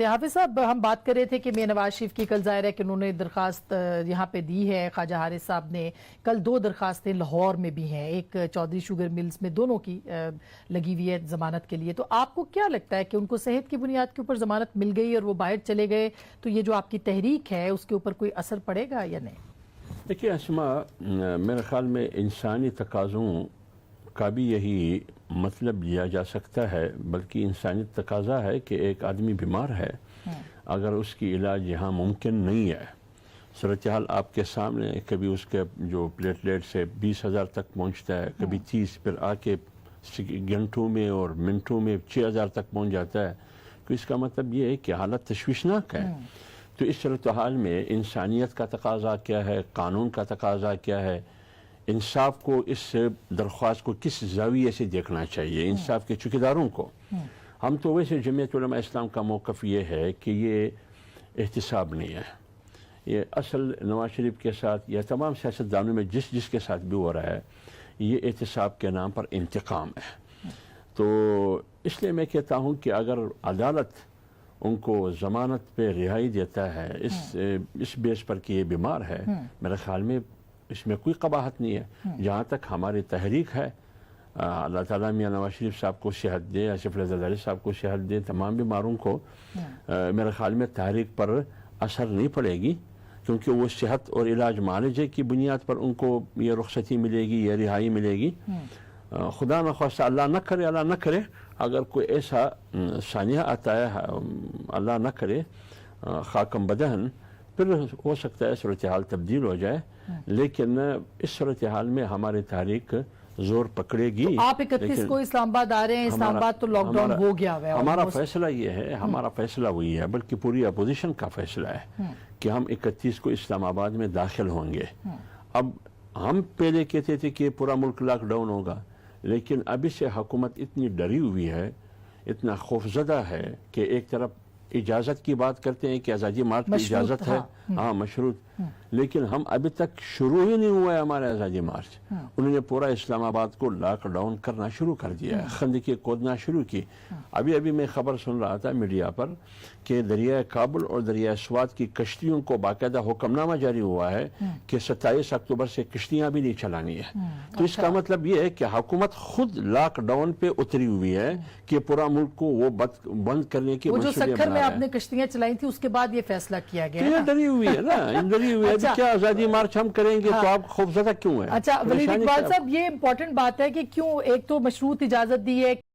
حافظ صاحب، ہم بات کر رہے تھے کہ میاں نواز شریف کی کل ظاہر ہے کہ انہوں نے درخواست یہاں پہ دی ہے. خواجہ حارث صاحب نے کل 2 درخواستیں لاہور میں بھی ہیں، ایک چودھری شوگر ملز میں، دونوں کی لگی ہوئی ہے ضمانت کے لیے. تو آپ کو کیا لگتا ہے کہ ان کو صحت کی بنیاد کے اوپر ضمانت مل گئی اور وہ باہر چلے گئے تو یہ جو آپ کی تحریک ہے اس کے اوپر کوئی اثر پڑے گا یا نہیں؟ دیکھیے اسما، میرے خیال میں انسانی تقاضوں کا بھی یہی مطلب لیا جا سکتا ہے، بلکہ انسانی تقاضا ہے کہ ایک آدمی بیمار ہے، اگر اس کی علاج یہاں ممکن نہیں ہے، صورتحال آپ کے سامنے، کبھی اس کے جو پلیٹلیٹ سے 20,000 تک پہنچتا ہے، کبھی 30، پھر آ کے گھنٹوں میں اور منٹوں میں 6,000 تک پہنچ جاتا ہے، تو اس کا مطلب یہ ہے کہ حالت تشویشناک ہے. تو اس صورتحال میں انسانیت کا تقاضا کیا ہے، قانون کا تقاضا کیا ہے، انصاف کو اس درخواست کو کس زاویے سے دیکھنا چاہیے، انصاف کے چوکیداروں کو. ہم تو ویسے جمعیت علماء اسلام کا موقف یہ ہے کہ یہ احتساب نہیں ہے، یہ اصل نواز شریف کے ساتھ یا تمام سیاستدانوں میں جس کے ساتھ بھی ہو رہا ہے، یہ احتساب کے نام پر انتقام ہے. تو اس لیے میں کہتا ہوں کہ اگر عدالت ان کو ضمانت پہ رہائی دیتا ہے اس بیس پر کہ یہ بیمار ہے، میرے خیال میں اس میں کوئی قباحت نہیں ہے. جہاں تک ہماری تحریک ہے، اللہ تعالیٰ میاں نواز شریف صاحب کو صحت دے، آصف علی زرداری صاحب کو صحت دے، تمام بیماروں کو. میرے خیال میں تحریک پر اثر نہیں پڑے گی، کیونکہ وہ صحت اور علاج معالجے کی بنیاد پر ان کو یہ رخصتی ملے گی، یہ رہائی ملے گی. خدا نخواستہ اللہ نہ کرے اگر کوئی ایسا ثانیہ آتا ہے، اللہ نہ کرے، خاکم بدہن، پھر ہو سکتا ہے صورتحال تبدیل ہو جائے. لیکن اس صورتحال میں ہماری تحریک زور پکڑے گی. تو آپ 31 کو اسلام آباد آ رہے ہیں، اسلام آباد تو لاک ڈاؤن ہو گیا ہے. ہمارا فیصلہ یہ ہے، ہمارا فیصلہ وہی ہے، بلکہ پوری اپوزیشن کا فیصلہ ہے کہ ہم 31 کو اسلام آباد میں داخل ہوں گے. اب ہم پہلے کہتے تھے کہ پورا ملک لاک ڈاؤن ہوگا، لیکن ابھی سے حکومت اتنی ڈری ہوئی ہے، اتنا خوفزدہ ہے کہ ایک طرف اجازت کی بات کرتے ہیں کہ آزادی مارچ کی اجازت ہے، ہاں مشروط، لیکن ہم ابھی تک شروع ہی نہیں ہوا ہے ہمارا آزادی مارچ. انہوں نے پورا اسلام آباد کو لاک ڈاؤن کرنا شروع کر دیا ہے، خندقیں کھودنا شروع کی. ابھی میں خبر سن رہا تھا میڈیا پر کہ دریائے کابل اور دریائے سوات کی کشتیوں کو باقاعدہ حکم نامہ جاری ہوا ہے کہ 27 اکتوبر سے کشتیاں بھی نہیں چلانی ہے. تو اس کا مطلب یہ ہے کہ حکومت خود لاک ڈاؤن پہ اتری ہوئی ہے کہ پورا ملک کو وہ بند کرنے کی منصوبے بنا رہا ہے. آپ نے کشتیاں چلائی تھی، اس کے بعد یہ فیصلہ کیا گیا ہے. ڈری ہوئی ہے نا، ڈری ہوئی ہے. کیا آزادی مارچ ہم کریں گے تو آپ خوفزدہ کیوں ہیں؟ اچھا ولید اقبال صاحب، یہ امپورٹنٹ بات ہے کہ کیوں ایک تو مشروط اجازت دی ہے